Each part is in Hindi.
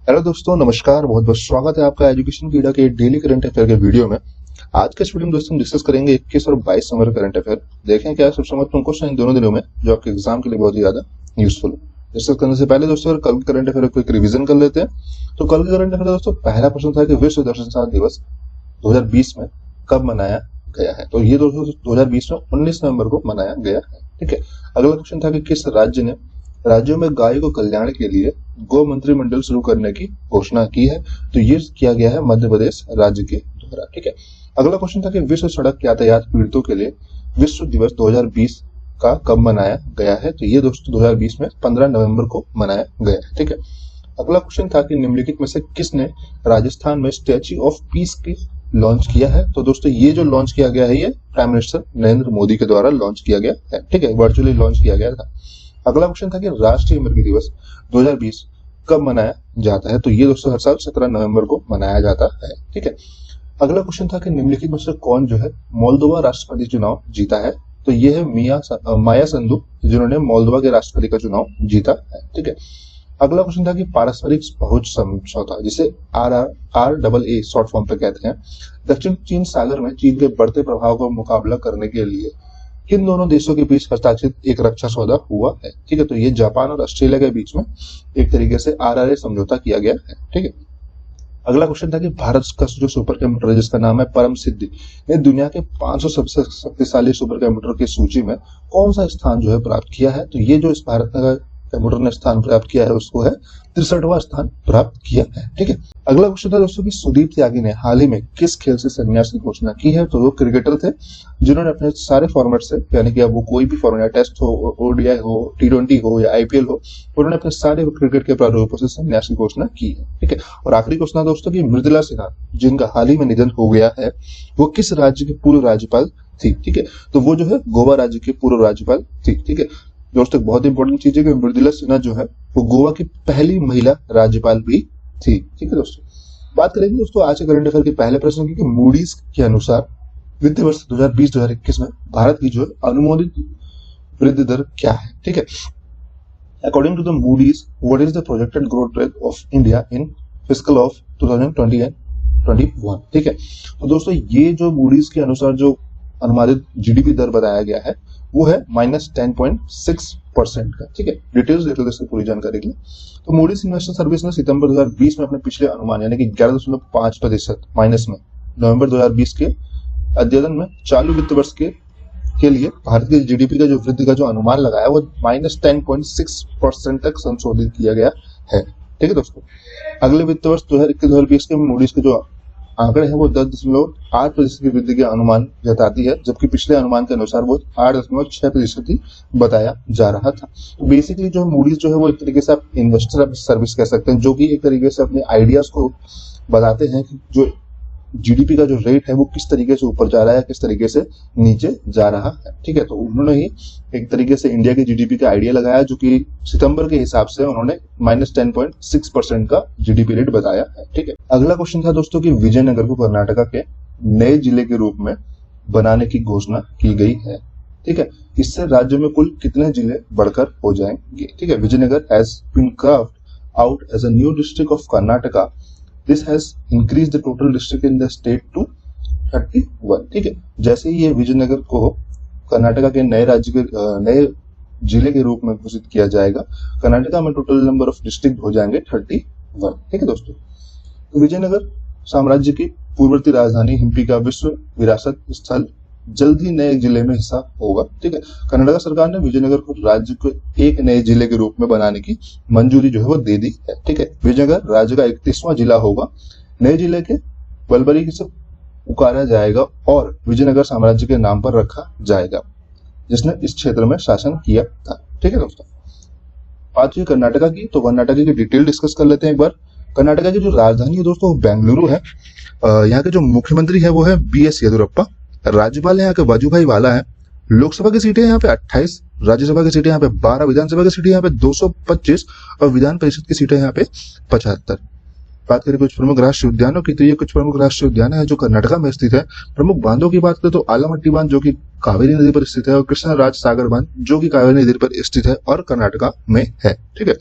हेलो दोस्तों, नमस्कार। बहुत बहुत स्वागत है आपका एजुकेशन पीड़ा के डेली करंट अफेयर के वीडियो में। आज के इस वीडियो में दोस्तों हम डिस्कस करेंगे 21 और 22 नंबर करंट अफेयर। देखें क्या सबसे महत्वपूर्ण क्वेश्चन इन दोनों दिनों में जो आपके एग्जाम के लिए बहुत ही ज्यादा यूजफुल है। डिस्कस करने से पहले दोस्तों अगर कल के करंट अफेयर को एक रिवीजन कर लेते हैं तो कल के करंट अफेयर दोस्तों पहला प्रश्न था कि विश्व दर्शनशाला दिवस 2020 में कब मनाया गया है। तो ये दोस्तों 2020 में 19 नवंबर को मनाया गया है। ठीक है। अगला क्वेश्चन था कि किस राज्य ने राज्यों में गाय को कल्याण के लिए गौ मंत्रिमंडल शुरू करने की घोषणा की है। तो ये किया गया है मध्य प्रदेश राज्य के द्वारा। ठीक है। अगला क्वेश्चन था कि विश्व सड़क यातायात पीड़ितों के लिए विश्व दिवस 2020 का कब मनाया गया है। तो ये दोस्तों 2020 में 15 नवंबर को मनाया गया है। ठीक है। अगला क्वेश्चन था कि निम्नलिखित में से किसने राजस्थान में स्टैच्यू ऑफ पीस की लॉन्च किया है। तो दोस्तों ये जो लॉन्च किया गया है ये प्राइम मिनिस्टर नरेंद्र मोदी के द्वारा लॉन्च किया गया है। ठीक है, वर्चुअली लॉन्च किया गया था। अगला क्वेश्चन था कि राष्ट्रीय मुर्गी दिवस 2020 कब मनाया जाता है। तो ये दोस्तों हर साल 17 नवंबर को मनाया जाता है। ठीक है। अगला क्वेश्चन था कि निम्नलिखित में से कौन जो है मोल्दोवा राष्ट्रपति चुनाव जीता है। तो ये है माया संधू जिन्होंने मोल्दोवा के राष्ट्रपति का चुनाव जीता है। ठीक है। अगला क्वेश्चन था कि पारस्परिक पहुंच समझौता जिसे RRA शॉर्ट फॉर्म पे कहते हैं, दक्षिण चीन सागर में चीन के बढ़ते प्रभाव का मुकाबला करने के लिए किन दोनों देशों के बीच हस्ताक्षरित एक रक्षा सौदा हुआ है। ठीक है। तो ये जापान और ऑस्ट्रेलिया के बीच में एक तरीके से RRA समझौता किया गया है। ठीक है। अगला क्वेश्चन था कि भारत का जो सुपर कंप्यूटर है जिसका नाम है परम सिद्धि ने दुनिया के 500 सबसे शक्तिशाली सुपर कंप्यूटर की सूची में कौन सा स्थान जो है प्राप्त किया है। तो ये जो इस भारत का कंप्यूटर ने स्थान प्राप्त किया है उसको है 63वां स्थान प्राप्त किया है। ठीक है। अगला क्वेश्चन था दोस्तों कि सुदीप त्यागी ने हाल ही में किस खेल से संन्यास की घोषणा की है। तो वो क्रिकेटर थे जिन्होंने अपने सारे फॉर्मेट से, यानी कि अब वो कोई भी फॉर्मेट, टेस्ट हो, ODI हो, T20 हो या IPL हो, उन्होंने अपने सारे क्रिकेट के प्रारूपों से संन्यास की घोषणा की है। ठीक है। और आखिरी क्वेश्चन दोस्तों की मृदुला सिन्हा जिनका हाल ही में निधन हो गया है वो किस राज्य की पूर्व राज्यपाल थी। ठीक है। तो वो जो है गोवा राज्य की पूर्व राज्यपाल थी। ठीक है दोस्तों, बहुत इंपॉर्टेंट चीज है कि मृदुला सिन्हा जो है वो गोवा की पहली महिला राज्यपाल भी थी। ठीक है दोस्तों, बात करेंगे दोस्तों आज के करंट अफेयर के पहले प्रश्न की कि मूडीज के अनुसार वित्तीय वर्ष 2020-2021 में भारत की जो अनुमोदित वृद्धि दर क्या है। ठीक है। According to the Moody's, what is the projected growth rate of India in fiscal of 2020 and 21। ठीक है। तो दोस्तों ये जो मूडीज के अनुसार जो अनुमानित GDP दर बताया गया है वो है -10.6% का। ठीक है। डिटेल्स देख लेते हैं पूरी जानकारी के लिए। तो मूडीज इन्वेस्टर सर्विस ने सितंबर 2020 में अपने पिछले अनुमान यानी कि 11.5% माइनस में नवंबर 2020 के अध्ययन में चालू वित्त वर्ष के लिए भारत के GDP का जो वृद्धि का जो अनुमान लगाया वो -10.6% तक संशोधित किया गया है। ठीक है दोस्तों, अगले वित्त वर्ष 2021-2020 के मूडीज के जो आंकड़े हैं वो 10.8% की वृद्धि के अनुमान जताती है, जबकि पिछले अनुमान के अनुसार वो 8.6% ही बताया जा रहा था। तो बेसिकली जो मूडीज जो है वो एक तरीके से आप इन्वेस्टर सर्विस कह सकते हैं, जो कि एक तरीके से अपने आइडियाज को बताते हैं कि जो GDP का जो रेट है वो किस तरीके से ऊपर जा रहा है, किस तरीके से नीचे जा रहा है। ठीक है। तो उन्होंने ही एक तरीके से इंडिया के GDP का आइडिया लगाया जो कि सितंबर के हिसाब से उन्होंने -10.6% का GDP रेट बताया है। ठीक है। अगला क्वेश्चन था दोस्तों कि विजयनगर को कर्नाटका के नए जिले के रूप में बनाने की घोषणा की गई है। ठीक है। इससे राज्य में कुल कितने जिले बढ़कर हो जाएंगे। ठीक है। Vijayanagara has been carved out as a new district of Karnataka. This has increased the total district in the state to 31। ठीक है। जैसे ही ये विजयनगर को कर्नाटका के नए राज्य के नए जिले के रूप में घोषित किया जाएगा, कर्नाटका में टोटल नंबर ऑफ डिस्ट्रिक्ट हो जाएंगे 31। ठीक है दोस्तों, तो विजयनगर साम्राज्य की पूर्ववर्ती राजधानी हिम्पी का विश्व विरासत स्थल जल्द ही नए जिले में हिस्सा होगा। ठीक है। कर्नाटक सरकार ने विजयनगर को राज्य को एक नए जिले के रूप में बनाने की मंजूरी जो है वो दे दी है। ठीक है। विजयनगर राज्य का 31वां जिला होगा। नए जिले के बलबरी से पुकारा जाएगा और विजयनगर साम्राज्य के नाम पर रखा जाएगा जिसने इस क्षेत्र में शासन किया था। ठीक है दोस्तों, बात हुई कर्नाटका की, तो कर्नाटका की डिटेल डिस्कस कर लेते हैं एक बार। कर्नाटका की जो राजधानी है दोस्तों वो बेंगलुरु है। यहाँ के जो मुख्यमंत्री है वो है BS येदियुरप्पा। राज्यपाल यहाँ के वाजूभाई वाला है। लोकसभा की सीटें यहाँ पे 28, राज्यसभा की सीटें यहाँ पे 12, विधानसभा की सीटें यहाँ पे 225 और विधान परिषद की सीटें यहाँ पे 75। बात करें कुछ प्रमुख राष्ट्रीय उद्यानों की, तो ये कुछ प्रमुख राष्ट्रीय उद्यान है जो कर्नाटका में स्थित है। प्रमुख बांधों की बात करें तो आलमट्टी बांध जो कि कावेरी नदी पर स्थित है और कृष्णराज सागर बांध जो कि कावेरी नदी पर स्थित है और कर्नाटका में है। ठीक है।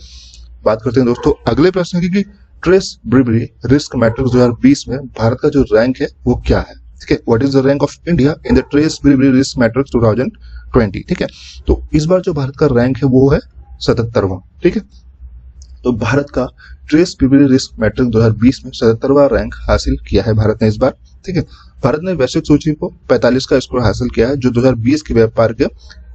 बात करते हैं दोस्तों अगले प्रश्न की कि ट्रेस ब्रिबरी रिस्क मैट्रिक्स 2020 में भारत का जो रैंक है वो क्या है, ठीक है। What is the rank of India in the trace bribery risk matrix 2020, ठीक है। तो इस बार जो भारत का रैंक है वो है 77वां, ठीक है। तो भारत का ट्रेस ब्रिबरी रिस्क मैट्रिक्स 2020 में 77वां रैंक हासिल किया है भारत ने इस बार, ठीक है। भारत ने वैश्विक सूची को 45 का स्कोर हासिल किया है, जो 2020 के व्यापार के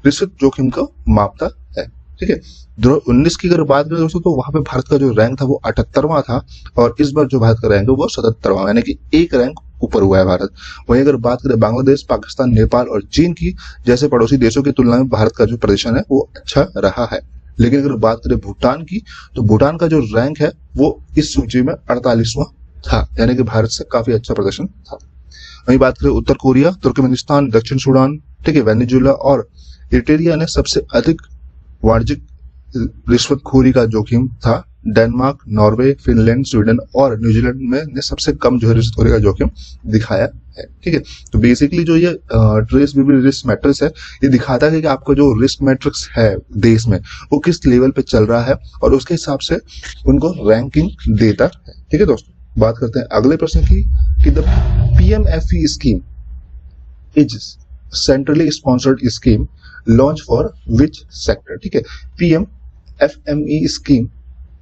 रिस्क जोखिम को मापता है, ठीक है। 2019 की अगर बात करें दोस्तों तो वहां पे भारत का जो रैंक था वो 78वां था, और इस बार जो भारत का रैंक है वो 77वां, यानी कि एक रैंक ऊपर हुआ है भारत। वहीं अगर बात करें बांग्लादेश, पाकिस्तान, नेपाल और चीन की जैसे पड़ोसी देशों की तुलना में भारत का जो प्रदर्शन है वो अच्छा रहा है। लेकिन अगर बात करें भूटान की, तो भूटान का जो रैंक है वो इस सूची में 48वां था, यानी कि भारत से काफी अच्छा प्रदर्शन था। वहीं बात करें उत्तर कोरिया, तुर्कमेनिस्तान, दक्षिण सूडान, ठीक है, वेनेजुएला और इरिट्रिया ने सबसे अधिक वाणिज्यिक रिश्वतखोरी का जोखिम था। डेनमार्क, नॉर्वे, फिनलैंड, स्वीडन और न्यूजीलैंड में ने सबसे कम जो है रिश्वतखोरी का जोखिम दिखाया है, ठीक है। तो बेसिकली जो ये ट्रेस ब्रिबरी रिस्क मैट्रिक्स है ये दिखाता है कि आपका जो रिस्क मैट्रिक्स है देश में वो किस लेवल पे चल रहा है, और उसके हिसाब से उनको रैंकिंग देता है, ठीक है दोस्तों। बात करते हैं अगले प्रश्न की कि the PMFE scheme is centrally sponsored scheme launch for which sector, ठीक है। PMFME स्कीम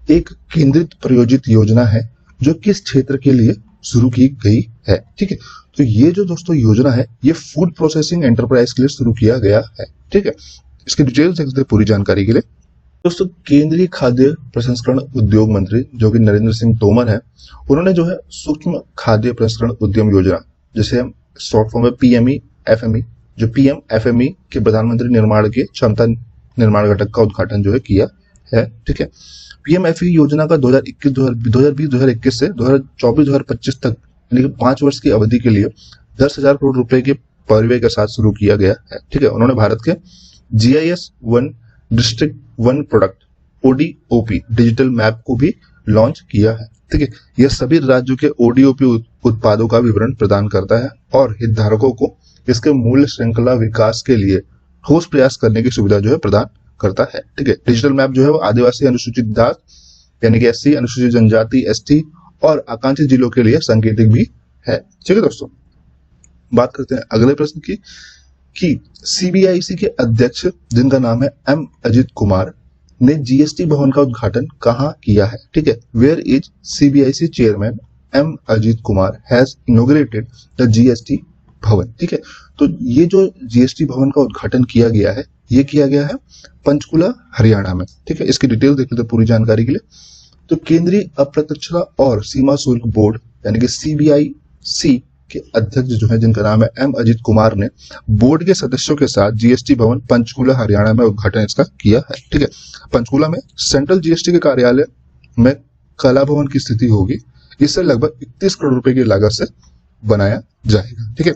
एक केंद्रित प्रायोजित योजना है जो किस क्षेत्र के लिए शुरू की गई है, ठीक है। तो ये जो दोस्तों योजना है ये फूड प्रोसेसिंग एंटरप्राइज के लिए शुरू किया गया है, ठीक है। इसकी डिटेल्स देखते हैं पूरी जानकारी के लिए। दोस्तों केंद्रीय खाद्य प्रसंस्करण उद्योग मंत्री जो कि नरेंद्र सिंह तोमर है, उन्होंने जो है सूक्ष्म खाद्य प्रसंस्करण उद्यम योजना, जैसे हम शॉर्ट फॉर्म में PMFME, जो PMFME के प्रधानमंत्री निर्माण के क्षमता निर्माण घटक का उद्घाटन जो है किया है, ठीक है। PMFE योजना का 2020-2021 से 2024-2025 तक यानी कि 5 वर्ष की अवधि के लिए 10,000 करोड़ रुपए के परिव्यय के साथ शुरू किया गया है, ठीक है। उन्होंने भारत के GIS 1 district 1 product ODOP digital map को भी लॉन्च किया है, ठीक है। यह सभी राज्यों के ODOP उत्पादों का विवरण प्रदान करता है और हितधारकों को इसके मूल्य श्रृंखला विकास के लिए ठोस प्रयास करने की सुविधा जो है प्रदान करता है, ठीक है। डिजिटल मैप जो है वो आदिवासी, अनुसूचित जाति यानी कि SC, अनुसूचित जनजाति ST और आकांक्षित जिलों के लिए सांकेतिक भी है, ठीक है दोस्तों। बात करते हैं अगले प्रश्न की कि CBIC के अध्यक्ष जिनका नाम है M अजित कुमार ने GST भवन का उद्घाटन कहाँ किया है, ठीक है। Where is CBIC chairman M Ajit Kumar has inaugurated the GST Bhavan, ठीक है। तो ये जो GST भवन का उद्घाटन किया गया है ये किया गया है पंचकुला हरियाणा में, ठीक है। इसकी डिटेल देख लेते हैं पूरी जानकारी के लिए। तो केंद्रीय अप्रत्यक्षता और सीमा शुल्क बोर्ड यानी कि CBIC के अध्यक्ष जो है जिनका नाम है M अजित कुमार ने बोर्ड के सदस्यों के साथ GST भवन पंचकुला हरियाणा में उद्घाटन इसका किया है, ठीक है। पंचकुला में सेंट्रल GST के कार्यालय में कला भवन की स्थिति होगी। इसे लगभग 31 करोड़ रुपए की लागत से बनाया जाएगा, ठीक है।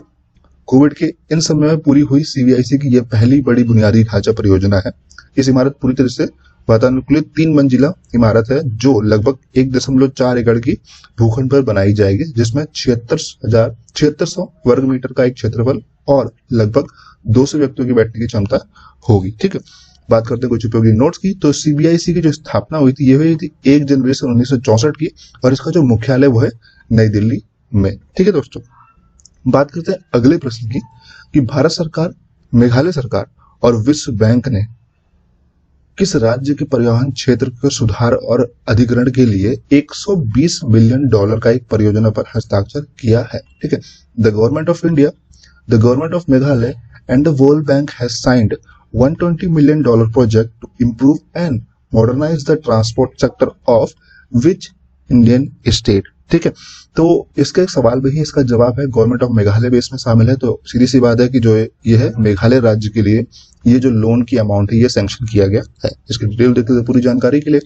कोविड के इन समय में पूरी हुई CBIC की यह पहली बड़ी बुनियादी ढांचा परियोजना है। इस इमारत पूरी तरह से वातानुकूलित 3 मंजिला इमारत है जो लगभग 1.4 एकड़ की भूखंड पर बनाई जाएगी, जिसमें 7600 वर्ग मीटर का एक क्षेत्रफल और लगभग 200 व्यक्तियों की बैठने की क्षमता होगी, ठीक है। बात करते हैं कुछ उपयोगी नोट्स की। तो CBIC की जो स्थापना हुई थी ये हुई थी 1 जनवरी 1964 की, और इसका जो मुख्यालय वो है नई दिल्ली में, ठीक है दोस्तों। बात करते हैं अगले प्रश्न की कि भारत सरकार, मेघालय सरकार और विश्व बैंक ने किस राज्य के परिवहन क्षेत्र के सुधार और अधिग्रहण के लिए 120 मिलियन डॉलर का एक परियोजना पर हस्ताक्षर किया है, ठीक है। The government of India, the government of Meghalaya and the world bank has signed $120 million project to improve and modernize the transport sector of which Indian state, ठीक है। तो इसका एक सवाल भी है, इसका जवाब है गवर्नमेंट ऑफ मेघालय भी इसमें शामिल है। तो सीधी सी बात है कि जो ये है मेघालय राज्य के लिए ये जो लोन की अमाउंट है ये सैंक्शन किया गया है। इसकी डिटेल देखते हैं पूरी जानकारी के लिए।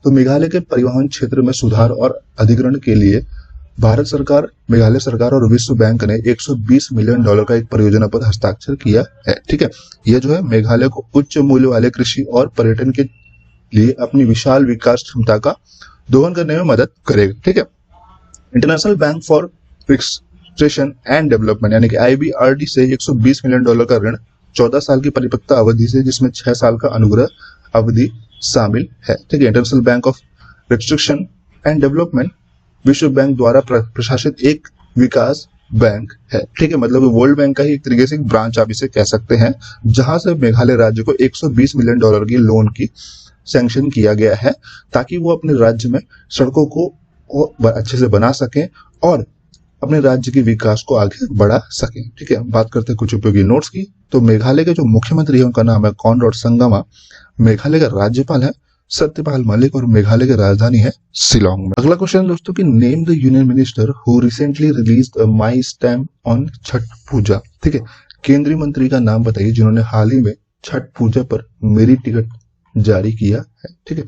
तो मेघालय के परिवहन क्षेत्र में सुधार और अधिग्रहण के लिए भारत सरकार, मेघालय सरकार और विश्व बैंक ने $120 मिलियन का एक परियोजना पर हस्ताक्षर किया है, ठीक है। यह जो है मेघालय को उच्च मूल्य वाले कृषि और पर्यटन के लिए अपनी विशाल विकास क्षमता का दोहन करने में मदद करेगा, ठीक है। International bank for reconstruction and development यानी कि IBRD से $120 मिलियन का ऋण 14 साल की परिपक्वता अवधि से, जिसमें 6 साल का अनुग्रह अवधि शामिल है, ठीक है। International bank of reconstruction and development विश्व बैंक द्वारा प्रशासित एक विकास बैंक है। ठीक है, मतलब वर्ल्ड बैंक का ही एक तरीके से एक ब्रांच आप इसे कह सकते हैं, जहां से मेघालय राज्य को $120 मिलियन की लोन की सैंक्शन किया गया है, ताकि वो अपने राज्य में सड़कों को अच्छे से बना सकें और अपने राज्य के विकास को आगे बढ़ा सकें। ठीक है, बात करते हैं कुछ उपयोगी नोट्स की। तो मेघालय के जो मुख्यमंत्री है उनका नाम है कॉनराड संगमा, मेघालय का राज्यपाल है सत्यपाल मलिक और मेघालय की राजधानी है शिलोंग में। अगला क्वेश्चन दोस्तों की name the union minister who recently released a my stamp on Chhath Puja. ठीक है, केंद्रीय मंत्री का नाम बताइए जिन्होंने हाल ही में छठ पूजा पर मेरी टिकट जारी किया है। ठीक है,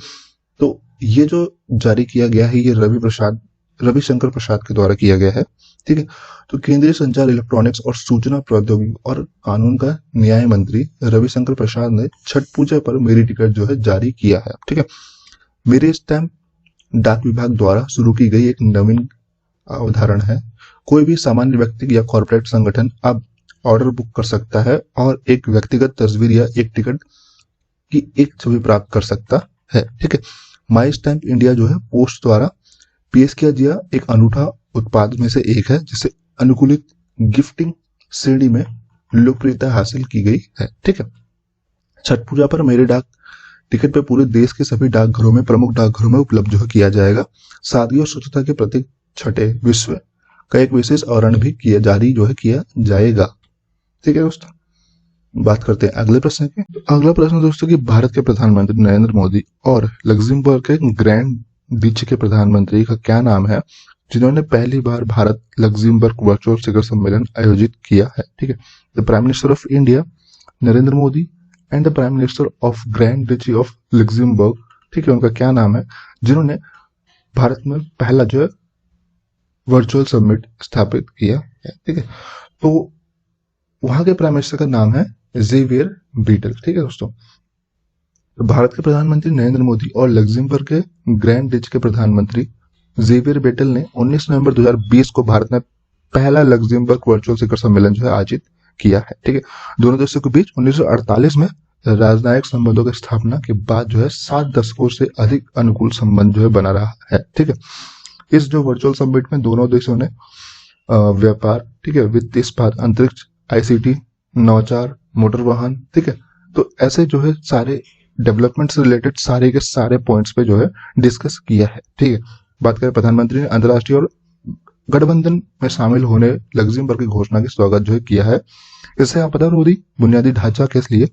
तो ये जो जारी किया गया है ये रविशंकर प्रसाद के द्वारा किया गया है। ठीक है, तो केंद्रीय संचार, इलेक्ट्रॉनिक्स और सूचना प्रौद्योगिकी और कानून का न्याय मंत्री रविशंकर प्रसाद ने छठ पूजा पर मेरी टिकट जो है जारी किया है। ठीक है, मेरी स्टैम्प डाक विभाग द्वारा शुरू की गई एक नवीन अवधारणा है। कोई भी सामान्य व्यक्ति या कॉर्पोरेट संगठन अब ऑर्डर बुक कर सकता है और एक व्यक्तिगत तस्वीर या एक टिकट की एक छवि प्राप्त कर सकता है। ठीक है, माई स्टैम्प इंडिया जो है पोस्ट द्वारा पेश किया गया एक अनूठा उत्पाद में से एक है, जिसे अनुकूलित गिफ्टिंग श्रेणी में लोकप्रियता हासिल की गई है। ठीक है, छठ पूजा पर मेरे डाक टिकट पे पूरे देश के सभी डाकघरों में, प्रमुख डाकघरों में उपलब्ध जो किया जाएगा। सादगी और स्वच्छता के प्रतीक छठे विश्व का एक विशेष आवरण भी किया जाएगा। ठीक है दोस्तों, बात करते हैं अगले प्रश्न के। तो अगला प्रश्न दोस्तों कि भारत के प्रधानमंत्री नरेंद्र मोदी और लग्जमबर्ग के ग्रैंड डच के प्रधानमंत्री का क्या नाम है, जिन्होंने पहली बार भारत लग्जमबर्ग वर्चुअल शिखर सम्मेलन आयोजित किया है। ठीक है, the prime minister of India Narendra Modi and the prime minister of grand duchy of Luxembourg. ठीक है, उनका क्या नाम है जिन्होंने भारत में पहला जो है वर्चुअल समिट स्थापित किया है। ठीक है, तो वहां के प्राइम मिनिस्टर का नाम है जेवियर बीटल। ठीक है दोस्तों, तो भारत के प्रधानमंत्री नरेंद्र मोदी और लग्जमबर्ग के ग्रैंड डच के प्रधानमंत्री जेवियर बेटल ने 19 नवंबर 2020 को भारत में पहला लग्जमबर्ग वर्चुअल शिखर सम्मेलन जो है आयोजित किया है। ठीक है, दोनों देशों के बीच 1948 में राजनयिक संबंधों की स्थापना के बाद जो है 7 दशकों से अधिक अनुकूल संबंध जो है बना रहा है। ठीक है, इस जो वर्चुअल समिट में दोनों देशों ने व्यापार, ठीक है, वित्त, इस्पात, अंतरिक्ष, ICT, नवाचार, मोटर वाहन, ठीक है, तो ऐसे जो है सारे डेवलपमेंट से रिलेटेड सारे के सारे पॉइंट्स पे जो है डिस्कस किया है। ठीक है, बात करें प्रधानमंत्री ने अंतर्राष्ट्रीय और गठबंधन में शामिल होने लग्जमबर्ग की घोषणा की स्वागत जो है किया है। इससे आप पता मोदी बुनियादी ढांचा के लिए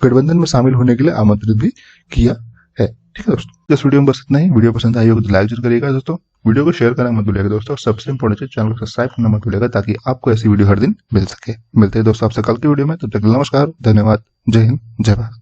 गठबंधन में शामिल होने के लिए आमंत्रित भी किया है। ठीक है दोस्तों, इस वीडियो में बस इतना ही। वीडियो पसंद आई हो तो लाइक जरूर करिएगा दोस्तों, वीडियो को शेयर करना मत भूलिएगा दोस्तों, सबसे इंपॉर्टेंट चैनल को सब्सक्राइब करना मत भूलिएगा ताकि आपको ऐसी वीडियो हर दिन मिल सके। मिलते हैं दोस्तों आपसे कल की वीडियो में, तब तक नमस्कार, धन्यवाद, जय हिंद, जय भारत।